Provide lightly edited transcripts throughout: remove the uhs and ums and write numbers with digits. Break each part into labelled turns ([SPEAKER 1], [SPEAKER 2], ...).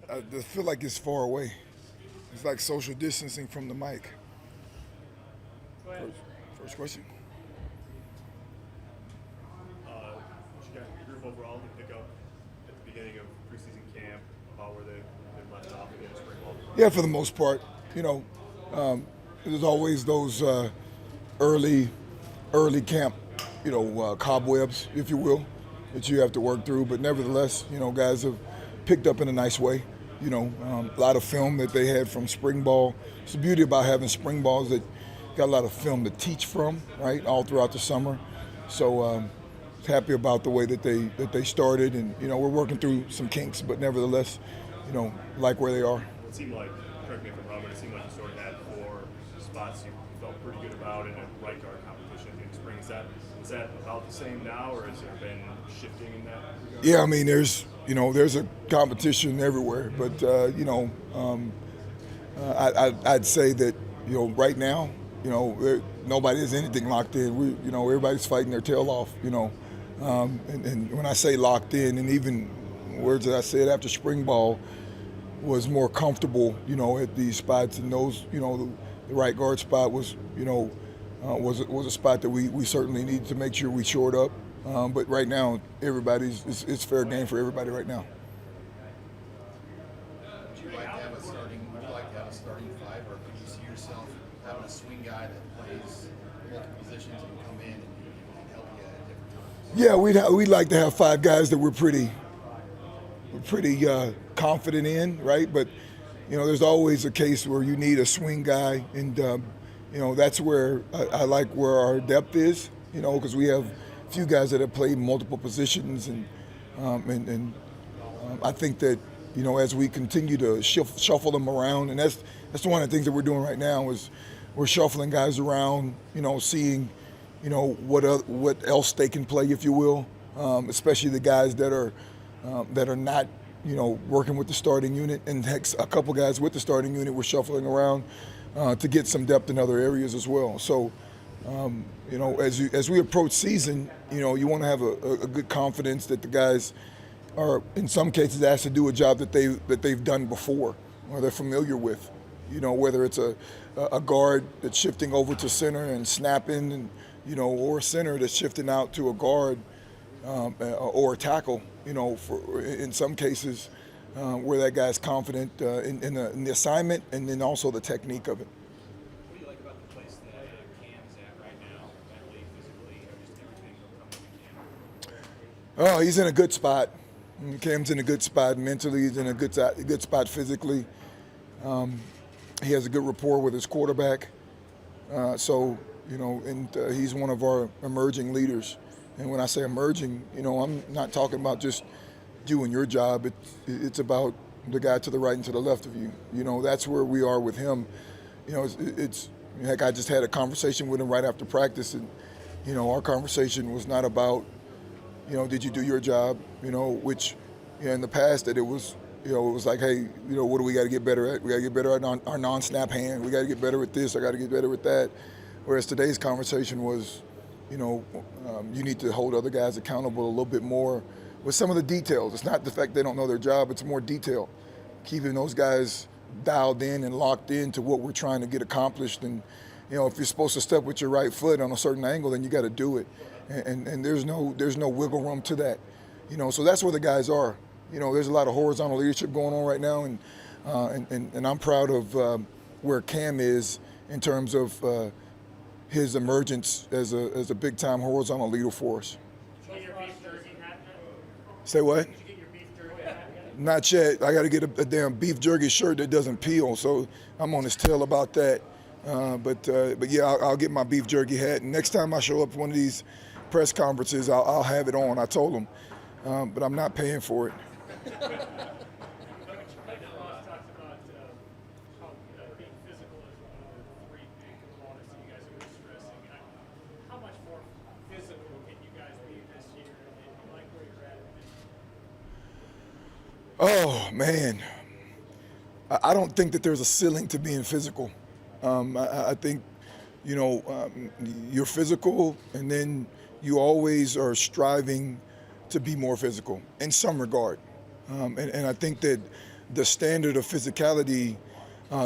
[SPEAKER 1] I just feel like it's far away. It's like social distancing from the mic. First question.
[SPEAKER 2] What you got your group overall to pick up at the beginning of preseason camp about where they left off against spring ball?
[SPEAKER 1] Yeah, for the most part, you know, there's always those early, early camp, cobwebs, if you will, that you have to work through. But nevertheless, guys have picked up in a nice way. A lot of film that they had from spring ball. It's the beauty about having spring balls that got a lot of film to teach from, right, all throughout the summer. So happy about the way that they started, and we're working through some kinks, but nevertheless, like where they are.
[SPEAKER 2] It seemed like, correct me if I'm wrong, but it seemed like you sort of had four spots you felt pretty good about in a right guard competition in spring. Is that about the same now, or has there been shifting in that regard?
[SPEAKER 1] Yeah, I mean, there's a competition everywhere, but I'd say that right now, nobody has anything locked in. Everybody's fighting their tail off. And when I say locked in, and even words that I said after spring ball, was more comfortable, at these spots, and those, the right guard spot was a spot that we certainly needed to make sure we shored up. But right now, it's fair game for everybody right now.
[SPEAKER 3] Would you like to have a starting five, or could you see yourself having a swing guy that plays multiple positions and come in and help you at different times?
[SPEAKER 1] Yeah, we'd like to have five guys that we're pretty confident in, right? But there's always a case where you need a swing guy, and that's where I like where our depth is, because we have a few guys that have played multiple positions, and I think that as we continue to shuffle them around, and that's one of the things that we're doing right now is we're shuffling guys around, seeing what else they can play, if you will, especially the guys that are not working with the starting unit, and heck, a couple guys with the starting unit we're shuffling around to get some depth in other areas as well. So, as we approach season, you want to have a good confidence that the guys are, in some cases, asked to do a job that they've done before or they're familiar with. Whether it's a guard that's shifting over to center and snapping, and or a center that's shifting out to a guard or a tackle. In some cases, where that guy's confident in the assignment, and then also the technique of it.
[SPEAKER 4] What do you like about the place that Cam's at right now, mentally, physically, just everything coming to Cam?
[SPEAKER 1] Oh, he's in a good spot. Cam's in a good spot mentally. He's in a good spot physically. He has a good rapport with his quarterback. He's one of our emerging leaders. And when I say emerging, I'm not talking about just doing your job. It's about the guy to the right and to the left of you. That's where we are with him. It's heck, I just had a conversation with him right after practice, and our conversation was not about did you do your job, which in the past that it was like, hey, what do we got to get better at? We got to get better at our non-snap hand. We got to get better at this. I got to get better at that. Whereas today's conversation was, you need to hold other guys accountable a little bit more with some of the details. It's not the fact they don't know their job, it's more detail. Keeping those guys dialed in and locked in to what we're trying to get accomplished. And, if you're supposed to step with your right foot on a certain angle, then you got to do it. And there's no wiggle room to that. So that's where the guys are. There's a lot of horizontal leadership going on right now, and I'm proud of where Cam is in terms of his emergence as a big-time horizontal leader for us.
[SPEAKER 5] Did you get your beef jerky hat yet?
[SPEAKER 1] Say what?
[SPEAKER 5] Did you get your beef jerky hat yet?
[SPEAKER 1] Not yet. I got to get a damn beef jerky shirt that doesn't peel, so I'm on his tail about that. But yeah, I'll get my beef jerky hat. And next time I show up for one of these press conferences, I'll have it on. I told him, but I'm not paying for it.
[SPEAKER 5] Coach Ross talks about how being physical is one of the three big components that you guys are really stressing. How much more physical can you guys be this year, and you like where you're at this year?
[SPEAKER 1] Oh man, I don't think that there's a ceiling to being physical. I think you're physical, and then you always are striving to be more physical in some regard. And I think that the standard of physicality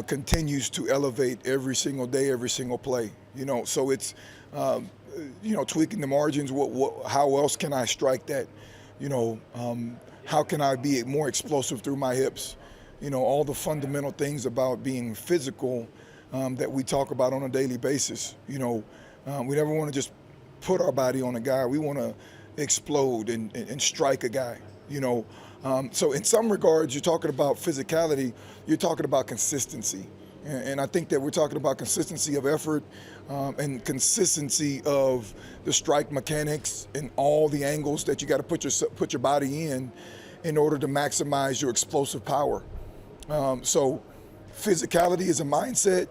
[SPEAKER 1] continues to elevate every single day, every single play. So it's tweaking the margins. How else can I strike that? How can I be more explosive through my hips? All the fundamental things about being physical that we talk about on a daily basis. We never want to just put our body on a guy. We want to explode and strike a guy. So in some regards, you're talking about physicality, you're talking about consistency. And I think that we're talking about consistency of effort and consistency of the strike mechanics and all the angles that you got to put your body in order to maximize your explosive power. So physicality is a mindset,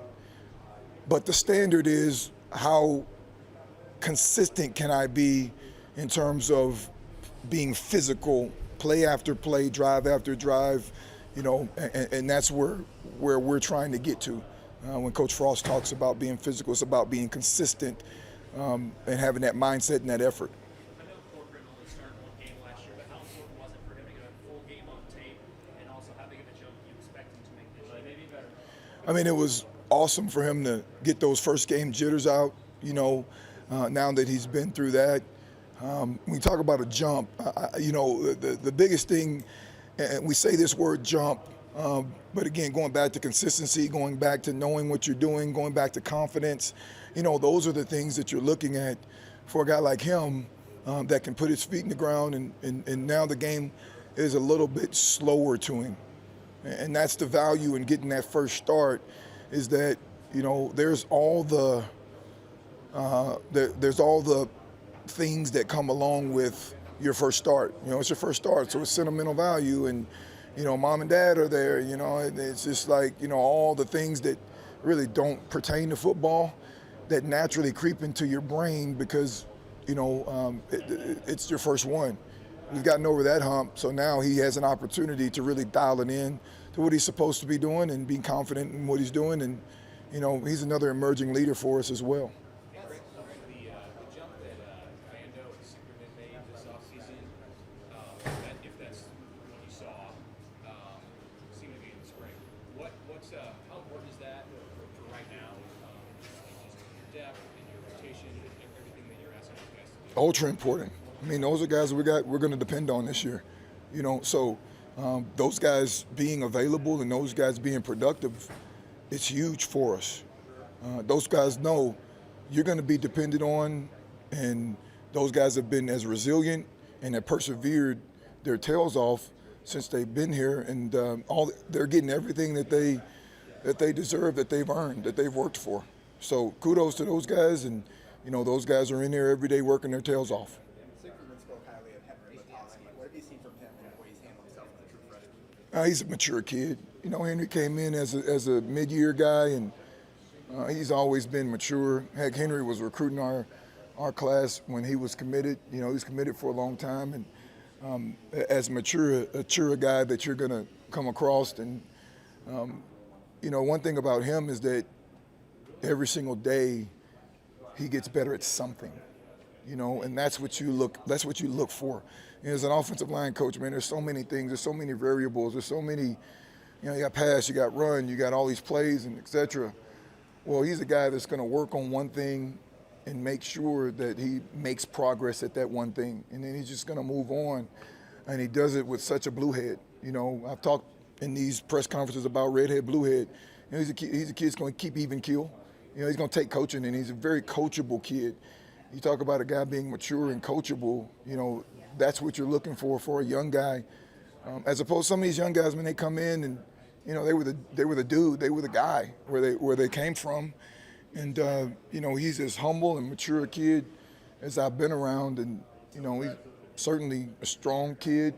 [SPEAKER 1] but the standard is how consistent can I be in terms of being physical, play after play, drive after drive, and that's where we're trying to get to. When Coach Frost talks about being physical, it's about being consistent and having that mindset and that effort.
[SPEAKER 4] I know Corcoran only started one game last year, but how important was it for him to get a full game on tape, and also how big of a jump do you expect him to make this year? Maybe better.
[SPEAKER 1] I mean, it was awesome for him to get those first game jitters out, now that he's been through that. When we talk about a jump, the biggest thing, and we say this word jump, but again, going back to consistency, going back to knowing what you're doing, going back to confidence, those are the things that you're looking at for a guy like him that can put his feet in the ground, and now the game is a little bit slower to him. And that's the value in getting that first start, is that, there's all the things that come along with your first start. It's your first start, so it's sentimental value, and mom and dad are there. And it's just like all the things that really don't pertain to football that naturally creep into your brain because it's your first one. We've gotten over that hump, so now he has an opportunity to really dial it in to what he's supposed to be doing and being confident in what he's doing, and he's another emerging leader for us as well.
[SPEAKER 4] The jump that Vando and Superman made this offseason, if that's what you saw, seemed to be in the spring. How important is that for right now? Just your depth and your rotation and everything that you're asking these guys to do.
[SPEAKER 1] Ultra important. I mean, those are guys we're going to depend on this year. So those guys being available and those guys being productive, it's huge for us. Those guys know you're going to be depended on, and those guys have been as resilient and have persevered their tails off since they've been here, and they're getting everything that they deserve, that they've earned, that they've worked for. So kudos to those guys, and those guys are in there every day working their tails off.
[SPEAKER 3] What have you seen from him and the way he's handled himself as a true freshman?
[SPEAKER 1] He's a mature kid. Henry came in as a mid-year guy, and he's always been mature. Heck, Henry was recruiting our class when he was committed. He was committed for a long time, and as mature a guy that you're going to come across. And one thing about him is that every single day he gets better at something. And that's what you look for. As an offensive line coach, man, there's so many things, there's so many variables, there's so many, you got pass, you got run, you got all these plays, and et cetera. Well, he's a guy that's going to work on one thing and make sure that he makes progress at that one thing. And then he's just going to move on. And he does it with such a blue head. I've talked in these press conferences about redhead, blue head. He's a kid that's going to keep even keel. He's going to take coaching, and he's a very coachable kid. You talk about a guy being mature and coachable, that's what you're looking for a young guy. As opposed to some of these young guys, when they come in and, they were the dude, they were the guy where they came from. And, he's as humble and mature a kid as I've been around. And, he's certainly a strong kid.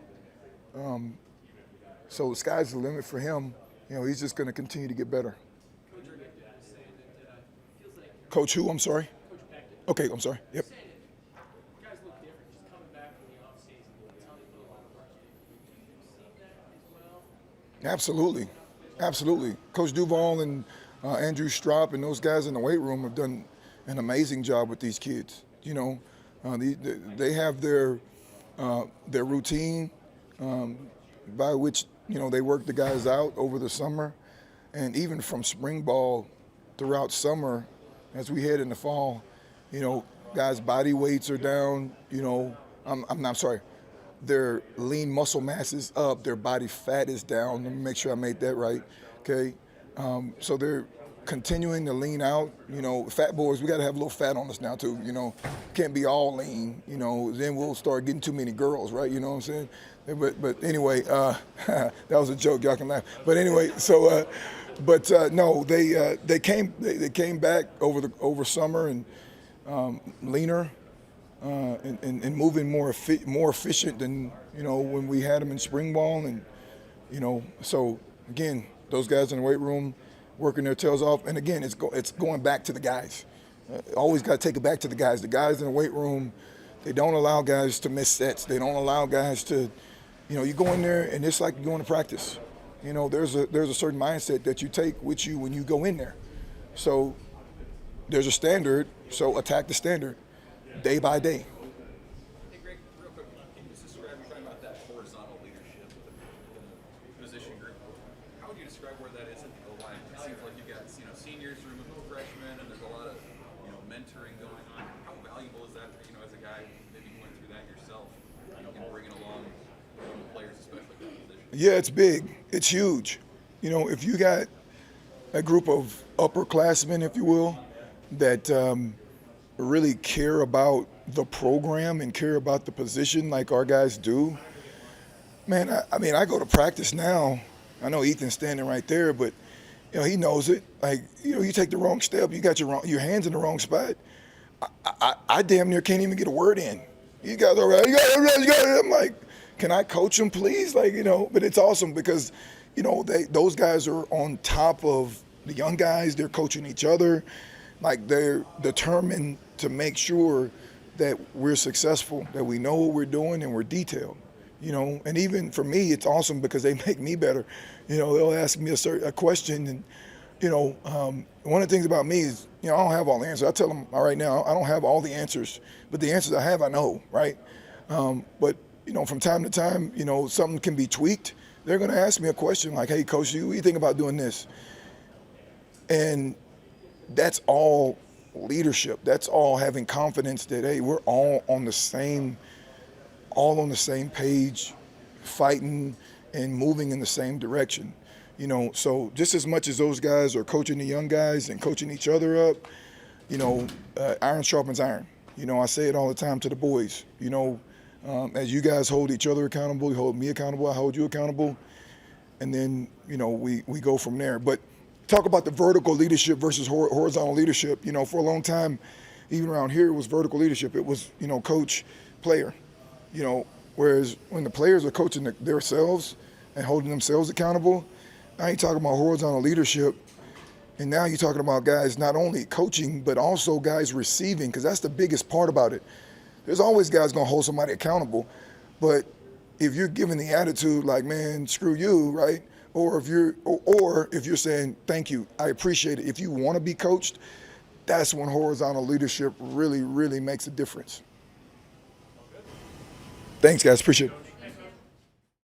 [SPEAKER 1] So the sky's the limit for him. He's just going to continue to get better. Coach who? I'm sorry? Okay, I'm sorry. Yep.
[SPEAKER 5] You guys look different, just coming back from the offseason. That's how they put a lot of work in. Do you see that as well?
[SPEAKER 1] Absolutely. Coach Duval and Andrew Strop and those guys in the weight room have done an amazing job with these kids. They have their routine by which You know, they work the guys out over the summer, and even from spring ball throughout summer, as we head in the fall, you know, guys' body weights are down. You know, I'm sorry, their lean muscle mass is up, their body fat is down. Let me make sure I made that right. Okay, so they're continuing to lean out. You know, fat boys, we got to have a little fat on us now too. You know, can't be all lean. You know, then we'll start getting too many girls, right? You know what I'm saying? But anyway, that was a joke. Y'all can laugh. But anyway, so no, they came back over summer and leaner and moving more efficient than, you know, when we had them in spring ball. And you know, so again, those guys in the weight room working their tails off. And again, it's going back to the guys. Always got to take it back to the guys. The guys in the weight room, they don't allow guys to miss sets. They don't allow guys to, you know, you go in there and it's like going to practice. You know, there's a certain mindset that you take with you when you go in there. So there's a standard, so attack the standard day by day.
[SPEAKER 6] Hey Greg, real quick, can you just describe, you're talking about that horizontal leadership in the position group. How would you describe where that is in the O-line? It seems like you've got, you know, seniors rooming with freshmen, and there's a lot of, you know, mentoring going on. How valuable is that, you know, as a guy maybe going through that yourself, you know, and bringing along young players, especially for that position?
[SPEAKER 1] Yeah, it's big. It's huge. You know, if you got a group of upperclassmen, if you will, that really care about the program and care about the position like our guys do, man, I mean, I go to practice now. I know Ethan's standing right there, but, you know, he knows it. Like, you know, you take the wrong step, you got your hands in the wrong spot. I damn near can't even get a word in. You guys all right? You got it. I'm like, can I coach them, please? Like, you know, but it's awesome because, you know, those guys are on top of the young guys. They're coaching each other. Like, they're determined to make sure that we're successful, that we know what we're doing and we're detailed, you know. And even for me, it's awesome because they make me better. You know, they'll ask me a question, and, you know, one of the things about me is, you know, I don't have all the answers. I tell them right now, I don't have all the answers, but the answers I have, I know, right? But, you know, from time to time, you know, something can be tweaked. They're going to ask me a question like, hey, Coach, what do you think about doing this? And that's all leadership. That's all having confidence that, hey, we're all on the same page, fighting and moving in the same direction. You know, so just as much as those guys are coaching the young guys and coaching each other up, you know, iron sharpens iron. You know, I say it all the time to the boys. You know, as you guys hold each other accountable, you hold me accountable, I hold you accountable, and then, you know, we go from there. But talk about the vertical leadership versus horizontal leadership. You know, for a long time, even around here, it was vertical leadership. It was, you know, coach, player. You know, whereas when the players are coaching themselves and holding themselves accountable, now you're talking about horizontal leadership. And now you're talking about guys not only coaching, but also guys receiving, because that's the biggest part about it. There's always guys going to hold somebody accountable, but if you're giving the attitude like, man, screw you, right? Or if you're saying, thank you, I appreciate it. If you want to be coached, that's when horizontal leadership really, really makes a difference. Thanks, guys. Appreciate it.